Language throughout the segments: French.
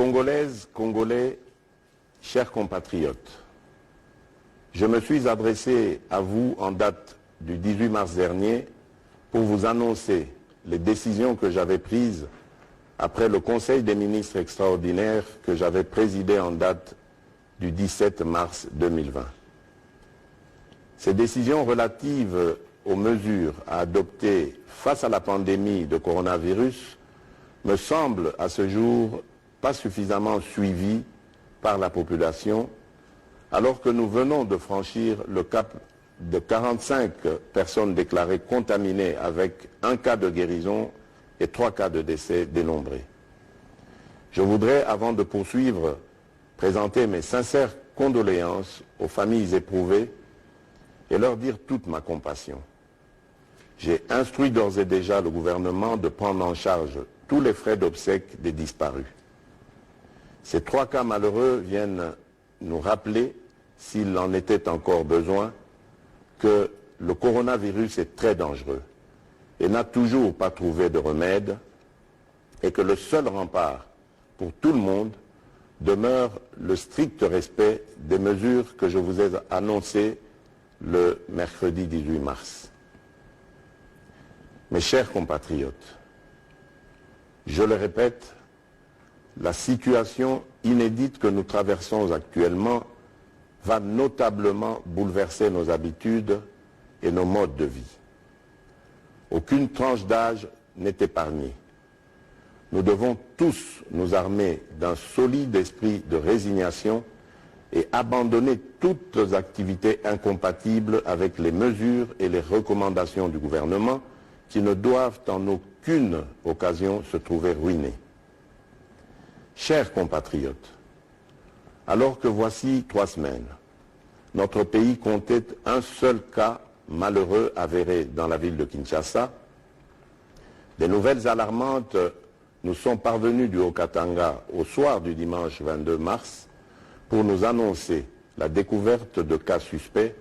Congolaises, Congolais, chers compatriotes, je me suis adressé à vous en date du 18 mars dernier pour vous annoncer les décisions que j'avais prises après le Conseil des ministres extraordinaire que j'avais présidé en date du 17 mars 2020. Ces décisions relatives aux mesures à adopter face à la pandémie de coronavirus me semblent à ce jour pas suffisamment suivies par la population, alors que nous venons de franchir le cap de 45 personnes déclarées contaminées avec un cas de guérison et 3 cas de décès dénombrés. Je voudrais, avant de poursuivre, présenter mes sincères condoléances aux familles éprouvées et leur dire toute ma compassion. J'ai instruit d'ores et déjà le gouvernement de prendre en charge tous les frais d'obsèques des disparus. Ces 3 cas malheureux viennent nous rappeler, s'il en était encore besoin, que le coronavirus est très dangereux et n'a toujours pas trouvé de remède, et que le seul rempart pour tout le monde demeure le strict respect des mesures que je vous ai annoncées le mercredi 18 mars. Mes chers compatriotes, je le répète, la situation inédite que nous traversons actuellement va notablement bouleverser nos habitudes et nos modes de vie. Aucune tranche d'âge n'est épargnée. Nous devons tous nous armer d'un solide esprit de résignation et abandonner toutes activités incompatibles avec les mesures et les recommandations du gouvernement qui ne doivent en aucune occasion se trouver ruinées. Chers compatriotes, alors que voici 3 semaines, notre pays comptait un seul cas malheureux avéré dans la ville de Kinshasa, des nouvelles alarmantes nous sont parvenues du Haut-Katanga au soir du dimanche 22 mars pour nous annoncer la découverte de cas suspects,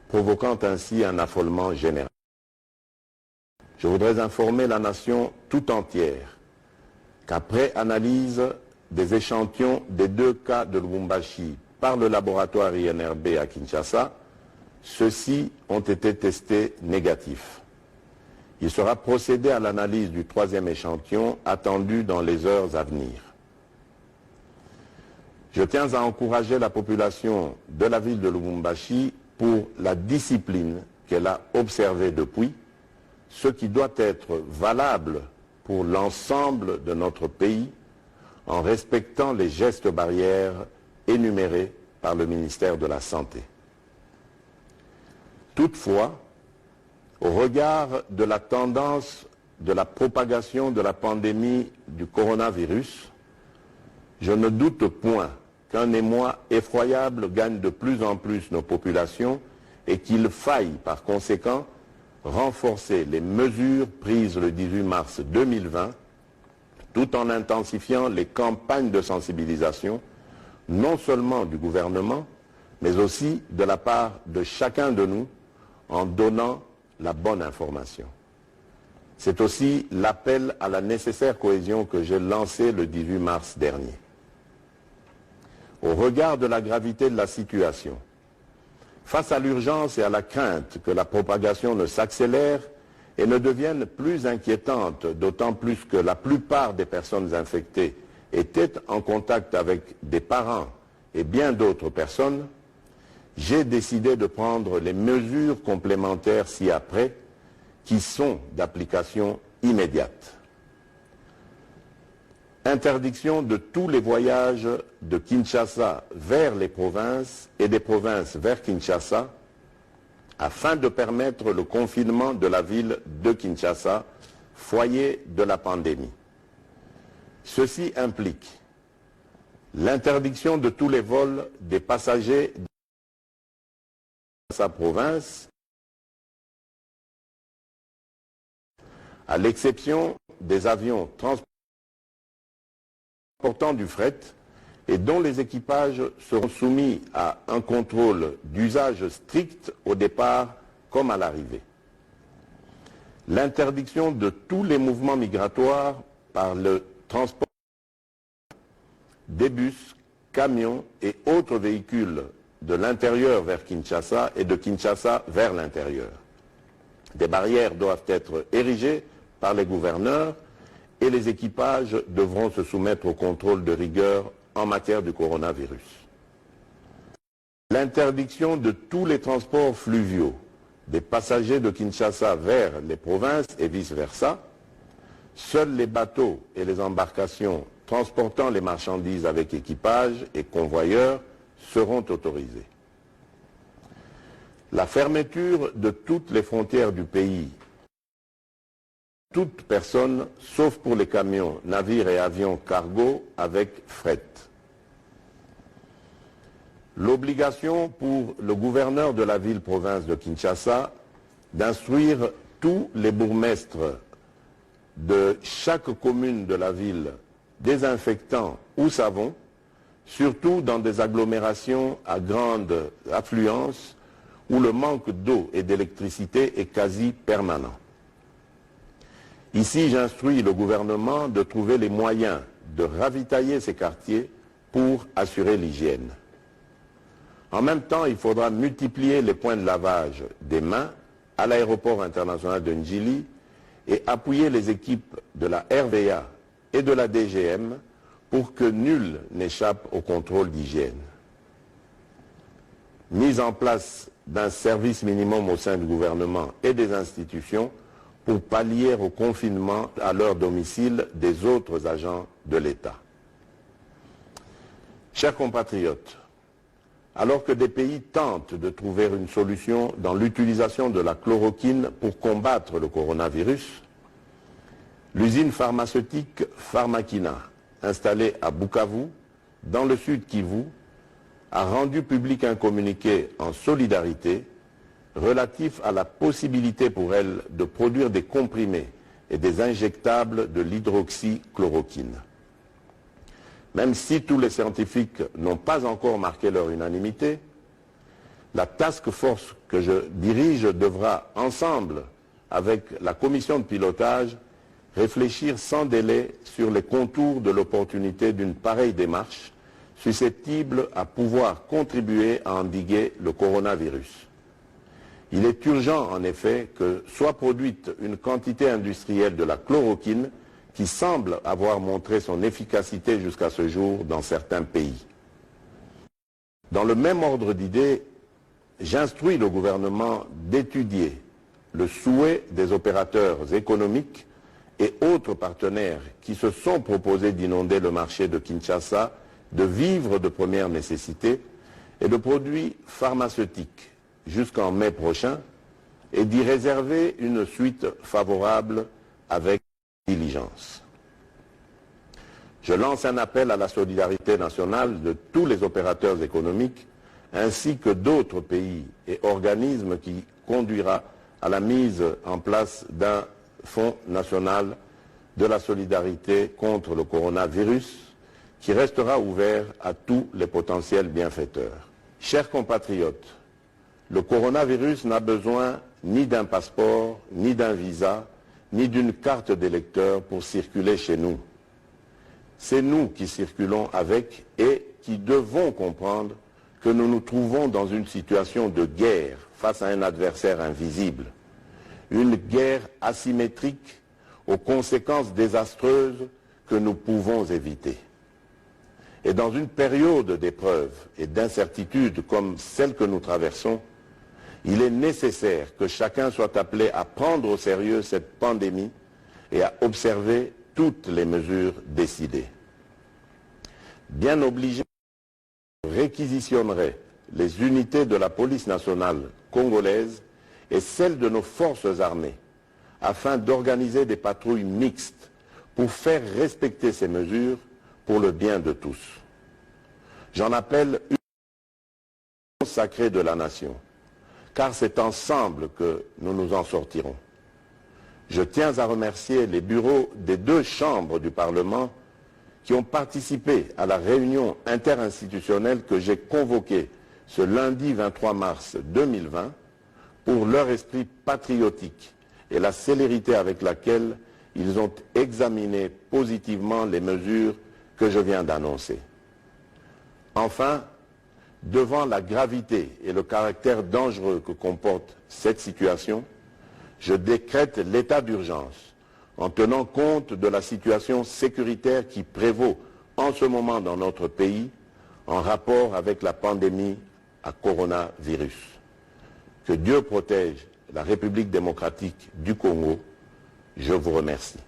provoquant ainsi un affolement général. Je voudrais informer la nation tout entière qu'après analyse des échantillons des 2 cas de Lubumbashi par le laboratoire INRB à Kinshasa, ceux-ci ont été testés négatifs. Il sera procédé à l'analyse du 3e échantillon attendu dans les heures à venir. Je tiens à encourager la population de la ville de Lubumbashi pour la discipline qu'elle a observée depuis, ce qui doit être valable pour l'ensemble de notre pays en respectant les gestes barrières énumérés par le ministère de la Santé. Toutefois, au regard de la tendance de la propagation de la pandémie du coronavirus, je ne doute point qu'un émoi effroyable gagne de plus en plus nos populations et qu'il faille par conséquent renforcer les mesures prises le 18 mars 2020 tout en intensifiant les campagnes de sensibilisation, non seulement du gouvernement, mais aussi de la part de chacun de nous, en donnant la bonne information. C'est aussi l'appel à la nécessaire cohésion que j'ai lancé le 18 mars dernier. Au regard de la gravité de la situation, face à l'urgence et à la crainte que la propagation ne s'accélère et ne devienne plus inquiétante, d'autant plus que la plupart des personnes infectées étaient en contact avec des parents et bien d'autres personnes, j'ai décidé de prendre les mesures complémentaires ci-après qui sont d'application immédiate. Interdiction de tous les voyages de Kinshasa vers les provinces et des provinces vers Kinshasa afin de permettre le confinement de la ville de Kinshasa, foyer de la pandémie. Ceci implique l'interdiction de tous les vols des passagers de sa province, à l'exception des avions transportant du fret et dont les équipages seront soumis à un contrôle d'usage strict au départ comme à l'arrivée. L'interdiction de tous les mouvements migratoires par le transport des bus, camions et autres véhicules de l'intérieur vers Kinshasa et de Kinshasa vers l'intérieur. Des barrières doivent être érigées par les gouverneurs et les équipages devront se soumettre au contrôle de rigueur en matière du coronavirus. L'interdiction de tous les transports fluviaux des passagers de Kinshasa vers les provinces et vice-versa. Seuls les bateaux et les embarcations transportant les marchandises avec équipage et convoyeurs seront autorisés. La fermeture de toutes les frontières du pays. Toute personne, sauf pour les camions, navires et avions cargo avec fret. L'obligation pour le gouverneur de la ville-province de Kinshasa d'instruire tous les bourgmestres de chaque commune de la ville désinfectants ou savons, surtout dans des agglomérations à grande affluence où le manque d'eau et d'électricité est quasi permanent. Ici, j'instruis le gouvernement de trouver les moyens de ravitailler ces quartiers pour assurer l'hygiène. En même temps, il faudra multiplier les points de lavage des mains à l'aéroport international de Njili et appuyer les équipes de la RVA et de la DGM pour que nul n'échappe au contrôle d'hygiène. Mise en place d'un service minimum au sein du gouvernement et des institutions pour pallier au confinement à leur domicile des autres agents de l'État. Chers compatriotes, alors que des pays tentent de trouver une solution dans l'utilisation de la chloroquine pour combattre le coronavirus, l'usine pharmaceutique Pharmakina, installée à Bukavu, dans le sud Kivu, a rendu public un communiqué en solidarité relatif à la possibilité pour elle de produire des comprimés et des injectables de l'hydroxychloroquine. Même si tous les scientifiques n'ont pas encore marqué leur unanimité, la task force que je dirige devra, ensemble avec la commission de pilotage, réfléchir sans délai sur les contours de l'opportunité d'une pareille démarche susceptible à pouvoir contribuer à endiguer le coronavirus. Il est urgent en effet que soit produite une quantité industrielle de la chloroquine qui semble avoir montré son efficacité jusqu'à ce jour dans certains pays. Dans le même ordre d'idées, j'instruis le gouvernement d'étudier le souhait des opérateurs économiques et autres partenaires qui se sont proposés d'inonder le marché de Kinshasa de vivres de première nécessité et de produits pharmaceutiques jusqu'en mai prochain et d'y réserver une suite favorable avec diligence. Je lance un appel à la solidarité nationale de tous les opérateurs économiques ainsi que d'autres pays et organismes qui conduira à la mise en place d'un Fonds national de la solidarité contre le coronavirus qui restera ouvert à tous les potentiels bienfaiteurs. Chers compatriotes, le coronavirus n'a besoin ni d'un passeport, ni d'un visa, ni d'une carte d'électeur pour circuler chez nous. C'est nous qui circulons avec et qui devons comprendre que nous nous trouvons dans une situation de guerre face à un adversaire invisible. Une guerre asymétrique aux conséquences désastreuses que nous pouvons éviter. Et dans une période d'épreuves et d'incertitudes comme celle que nous traversons, il est nécessaire que chacun soit appelé à prendre au sérieux cette pandémie et à observer toutes les mesures décidées. Bien obligé, je réquisitionnerai les unités de la police nationale congolaise et celles de nos forces armées afin d'organiser des patrouilles mixtes pour faire respecter ces mesures pour le bien de tous. J'en appelle une sacrée de la nation, car c'est ensemble que nous nous en sortirons. Je tiens à remercier les bureaux des deux chambres du Parlement qui ont participé à la réunion interinstitutionnelle que j'ai convoquée ce lundi 23 mars 2020 pour leur esprit patriotique et la célérité avec laquelle ils ont examiné positivement les mesures que je viens d'annoncer. Enfin, devant la gravité et le caractère dangereux que comporte cette situation, je décrète l'état d'urgence en tenant compte de la situation sécuritaire qui prévaut en ce moment dans notre pays en rapport avec la pandémie à coronavirus. Que Dieu protège la République démocratique du Congo. Je vous remercie.